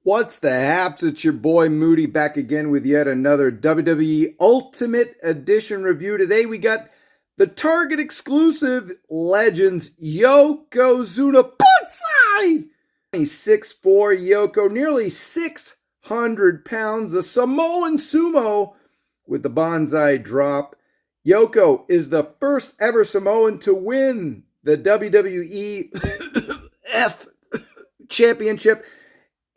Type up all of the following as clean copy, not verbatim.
What's the haps? It's your boy Moody back again with yet another WWE Ultimate Edition review. Today we got the Target Exclusive Legends Yokozuna Bonsai! 6'4" Yoko, nearly 600 pounds, the Samoan Sumo with the Bonsai drop. Yoko is the first ever Samoan to win the WWE F Championship.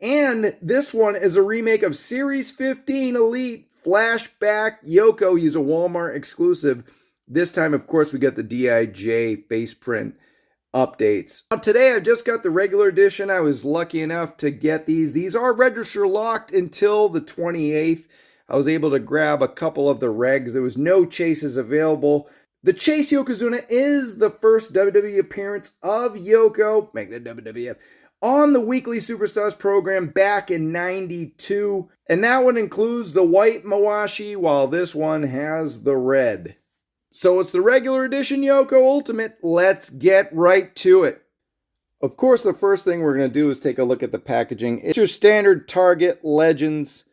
And this one is a remake of Series 15 Elite Flashback Yoko. He's a Walmart exclusive. This time, of course, we got the DIJ face print updates. Now, today, I just got the regular edition. I was lucky enough to get these. These are register locked until the 28th. I was able to grab a couple of the regs. There was no chases available. The Chase Yokozuna is the first WWE appearance of Yoko, make the WWF, on the Weekly Superstars program back in '92. And that one includes the white Mawashi, while this one has the red. So it's the regular edition Yoko Ultimate. Let's get right to it. Of course, the first thing we're going to do is take a look at the packaging. It's your standard Target Legends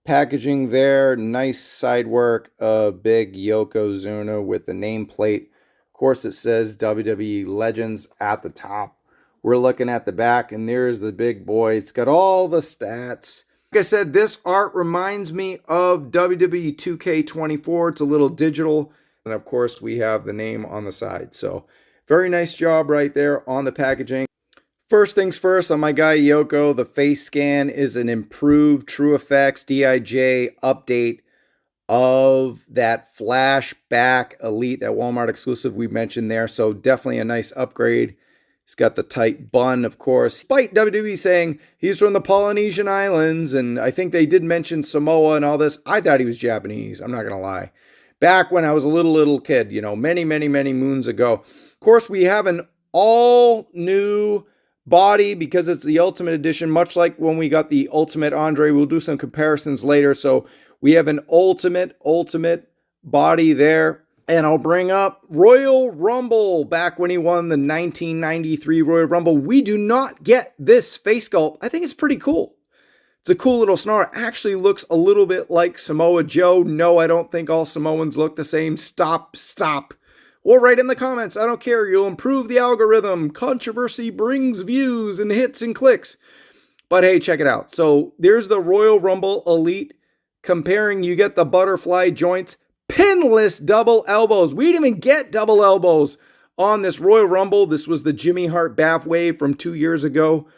packaging there. Nice side work of big Yokozuna with the nameplate. Of course, it says WWE Legends at the top. We're looking at the back, and there's the big boy. It's got all the stats. Like I said, this art reminds me of WWE 2K24. It's a little digital. And of course, we have the name on the side. So, very nice job right there on the packaging. First things first, on my guy Yoko, the face scan is an improved True Effects DIJ update of that Flashback Elite, that Walmart exclusive we mentioned there. So, definitely a nice upgrade. He's got the tight bun, of course. Despite WWE saying he's from the Polynesian Islands, and I think they did mention Samoa and all this, I thought he was Japanese. I'm not going to lie. Back when I was a little kid, you know, many moons ago. Of course, we have an all-new body because it's the Ultimate Edition, much like when we got the Ultimate Andre. We'll do some comparisons later. So we have an ultimate body there. And I'll bring up Royal Rumble back when he won the 1993 Royal Rumble. We do not get this face sculpt. I think it's pretty cool. It's a cool little snarl. Actually looks a little bit like Samoa Joe. No, I don't think all Samoans look the same. Stop. Or write in the comments. I don't care. You'll improve the algorithm. Controversy brings views and hits and clicks. But hey, check it out. So there's the Royal Rumble Elite. Comparing, you get the butterfly joints. Pinless double elbows. We didn't even get double elbows on this Royal Rumble. This was the Jimmy Hart Bath Wave from 2 years ago.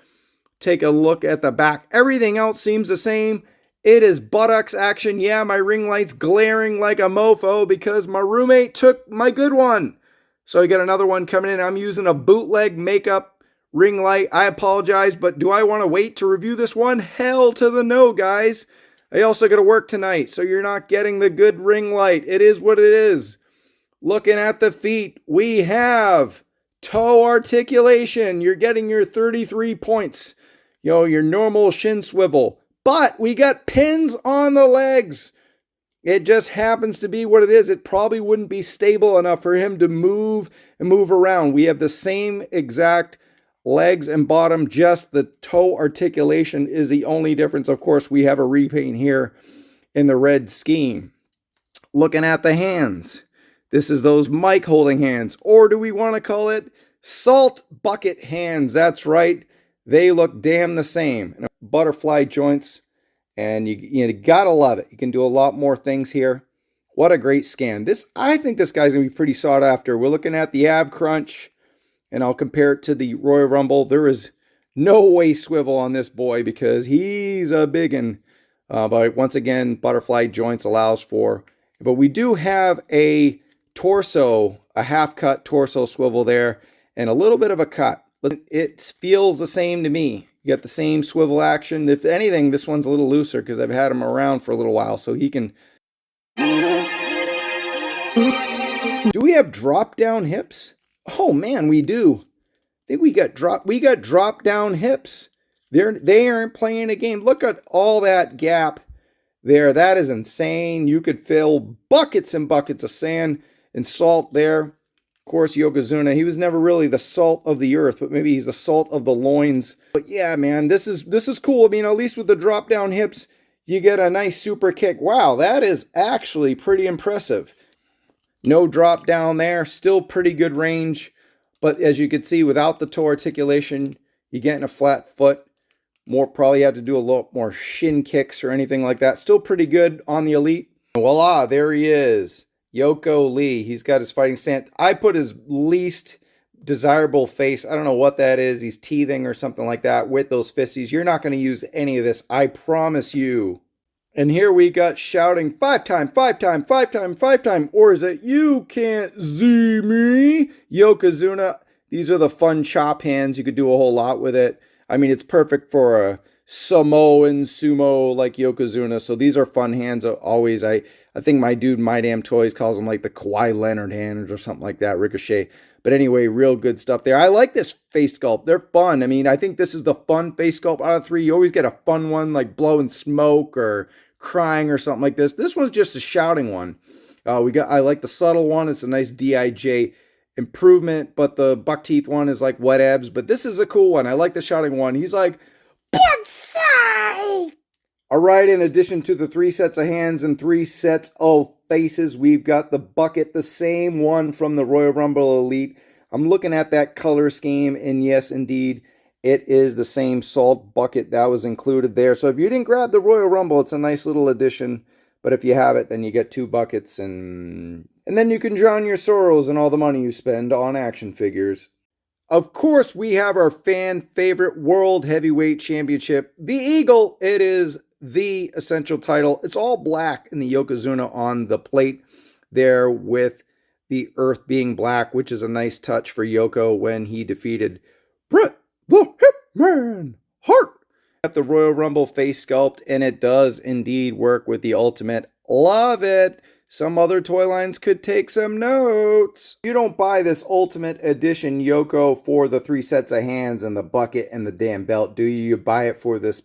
Take a look at the back. Everything else seems the same. It is buttocks action. Yeah, my ring light's glaring like a mofo because my roommate took my good one. So I got another one coming in. I'm using a bootleg makeup ring light. I apologize, but do I want to wait to review this one? Hell to the no, guys. I also got to work tonight, so you're not getting the good ring light. It is what it is. Looking at the feet, we have toe articulation. You're getting your 33 points. You know, your normal shin swivel. But we got pins on the legs. It just happens to be what it is. It probably wouldn't be stable enough for him to move and move around. We have the same exact legs and bottom, just the toe articulation is the only difference. Of course, we have a repaint here in the red scheme. Looking at the hands, this is those mic holding hands, or do we want to call it salt bucket hands? That's right. They look damn the same. Butterfly joints, and you gotta love it. You can do a lot more things here. What a great scan. I think this guy's gonna be pretty sought after. We're looking at the ab crunch, and I'll compare it to the Royal Rumble. There is no waist swivel on this boy because he's a biggin. But once again, butterfly joints allows for. But we do have a torso, a half-cut torso swivel there, and a little bit of a cut. It feels the same to me. You got the same swivel action. If anything, this one's a little looser because I've had him around for a little while, so he can... Do we have drop-down hips? Oh man, we do. I think we got drop down hips. They aren't playing a game. Look at all that gap there. That is insane. You could fill buckets and buckets of sand and salt there. Of course, Yokozuna, he was never really the salt of the earth, but maybe he's the salt of the loins. But yeah, man, this is cool. I mean, at least with the drop down hips, you get a nice super kick. Wow, that is actually pretty impressive. No drop down there, still pretty good range. But as you can see, without the toe articulation, you get in a flat foot. Probably had to do a lot more shin kicks or anything like that. Still pretty good on the Elite. Voila, there he is. Yoko Lee. He's got his fighting stance. I put his least desirable face. I don't know what that is. He's teething or something like that with those fisties. You're not going to use any of this. I promise you. And here we got shouting 5 time, 5 time, 5 time, 5 time. Or is it you can't see me? Yokozuna. These are the fun chop hands. You could do a whole lot with it. I mean, it's perfect for a Samoan sumo like Yokozuna. So these are fun hands always. I think my dude, My Damn Toys, calls them like the Kawhi Leonard hands or something like that, Ricochet. But anyway, real good stuff there. I like this face sculpt. They're fun. I mean, I think this is the fun face sculpt out of 3. You always get a fun one like blowing smoke or crying or something like this. This one's just a shouting one. I like the subtle one. It's a nice DIJ improvement, but the buck teeth one is like whatevs. But this is a cool one. I like the shouting one. He's like, Buckside! All right, in addition to the 3 sets of hands and 3 sets of faces, we've got the bucket, the same one from the Royal Rumble Elite. I'm looking at that color scheme, and yes, indeed, it is the same salt bucket that was included there. So if you didn't grab the Royal Rumble, it's a nice little addition. But if you have it, then you get 2 buckets, and then you can drown your sorrows and all the money you spend on action figures. Of course, we have our fan favorite World Heavyweight Championship, the Eagle. It is the essential title. It's all black in the Yokozuna on the plate there, with the earth being black, which is a nice touch for Yoko when he defeated Bret the Hitman Hart at the Royal Rumble face sculpt, and it does indeed work with the Ultimate. Love it. Some other toy lines could take some notes. You don't buy this Ultimate Edition Yoko for the 3 sets of hands and the bucket and the damn belt, do you? You buy it for this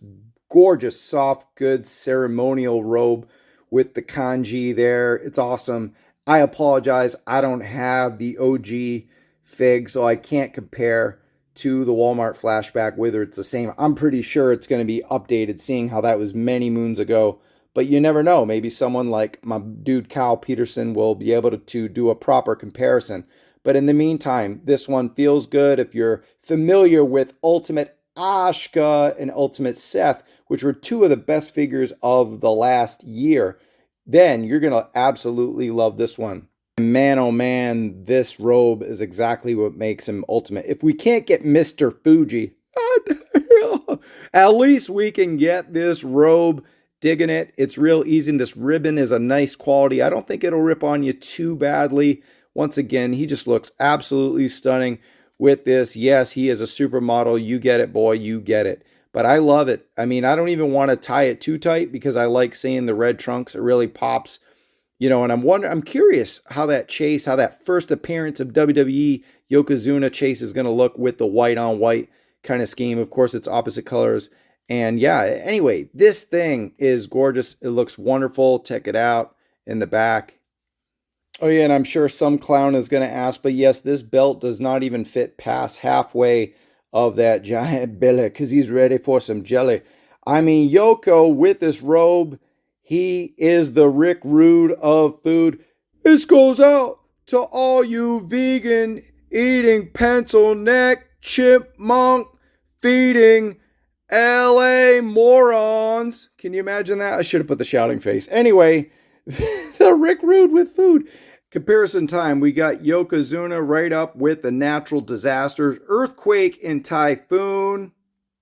gorgeous, soft, good ceremonial robe with the kanji there. It's awesome. I apologize. I don't have the OG fig, so I can't compare to the Walmart flashback whether it's the same. I'm pretty sure it's going to be updated, seeing how that was many moons ago. But you never know. Maybe someone like my dude Kyle Peterson will be able to do a proper comparison. But in the meantime, this one feels good. If you're familiar with Ultimate Ashka and Ultimate Seth, which were 2 of the best figures of the last year, then you're going to absolutely love this one. Man, oh man, this robe is exactly what makes him ultimate. If we can't get Mr. Fuji, at least we can get this robe. Digging it. It's real easy. And this ribbon is a nice quality. I don't think it'll rip on you too badly. Once again, he just looks absolutely stunning with this. Yes, he is a supermodel. You get it, boy. You get it. But I love it. I mean, I don't even want to tie it too tight because I like seeing the red trunks. It really pops. You know, and I'm curious how that first appearance of WWE Yokozuna chase is going to look with the white on white kind of scheme. Of course, it's opposite colors. And yeah, anyway, this thing is gorgeous. It looks wonderful. Check it out in the back. Oh yeah, and I'm sure some clown is going to ask, but yes, this belt does not even fit past halfway of that giant belly because he's ready for some jelly. I mean, Yoko with this robe, he is the Rick Rude of food. This goes out to all you vegan eating pencil neck chipmunk feeding LA morons. Can you imagine that? I should have put the shouting face. Anyway, the Rick Rude with food. Comparison time. We got Yokozuna right up with the natural disasters, earthquake and typhoon.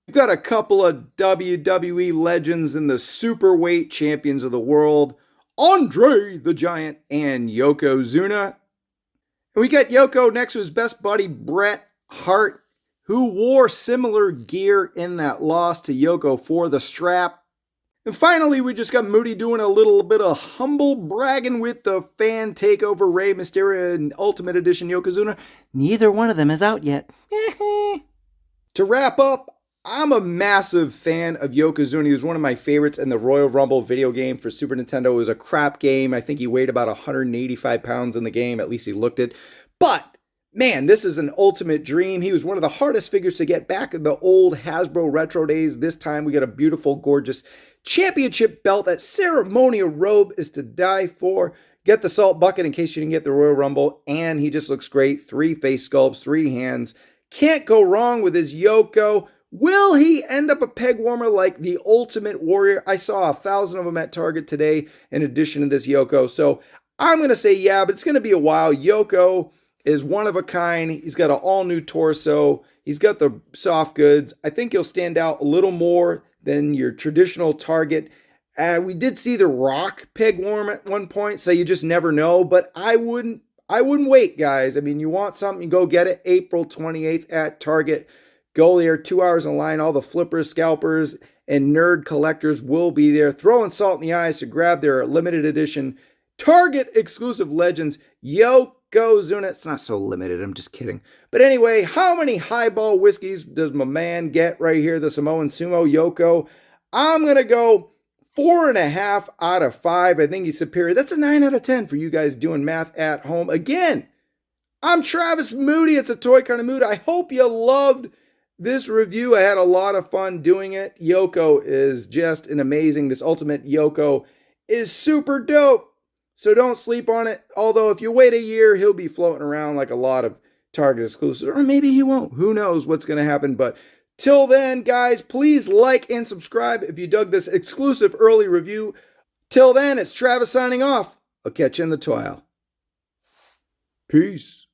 We've got a couple of WWE legends and the superweight champions of the world, Andre the Giant and Yokozuna. And we got Yoko next to his best buddy, Bret Hart, who wore similar gear in that loss to Yoko for the strap. And finally, we just got Moody doing a little bit of humble bragging with the fan takeover Rey Mysterio and Ultimate Edition Yokozuna. Neither one of them is out yet. To wrap up, I'm a massive fan of Yokozuna. He was one of my favorites in the Royal Rumble video game for Super Nintendo. It was a crap game. I think he weighed about 185 pounds in the game. At least he looked it. But Man, this is an ultimate dream. He was one of the hardest figures to get back in the old Hasbro retro days. This time we got a beautiful, gorgeous championship belt. That ceremonial robe is to die for. Get the salt bucket in case you didn't get the Royal Rumble. And he just looks great. 3 face sculpts, 3 hands. Can't go wrong with his Yoko. Will he end up a peg warmer like the Ultimate Warrior? I saw 1,000 of them at Target today in addition to this Yoko. So I'm going to say yeah, but it's going to be a while. Yoko is one of a kind. He's got an all-new torso. He's got the soft goods. I think he'll stand out a little more than your traditional Target. We did see the Rock peg warm at one point, so you just never know. But I wouldn't wait, guys. I mean, you want something, you go get it. April 28th at Target. Go there, 2 hours in line. All the flippers, scalpers, and nerd collectors will be there, throwing salt in the eyes to grab their limited edition Target exclusive Legends Yokozuna. It's not so limited, I'm just kidding. But anyway, how many highball whiskeys does my man get right here, the Samoan Sumo Yoko? I'm going to go 4.5 out of 5. I think he's superior. That's a 9 out of 10 for you guys doing math at home. Again, I'm Travis Moody. It's a Toy Kind of Mood. I hope you loved this review. I had a lot of fun doing it. Yoko is just an amazing. This Ultimate Yoko is super dope. So don't sleep on it. Although if you wait a year, he'll be floating around like a lot of Target exclusives. Or maybe he won't. Who knows what's going to happen. But till then, guys, please like and subscribe if you dug this exclusive early review. Till then, it's Travis signing off. I'll catch you in the toy aisle. Peace.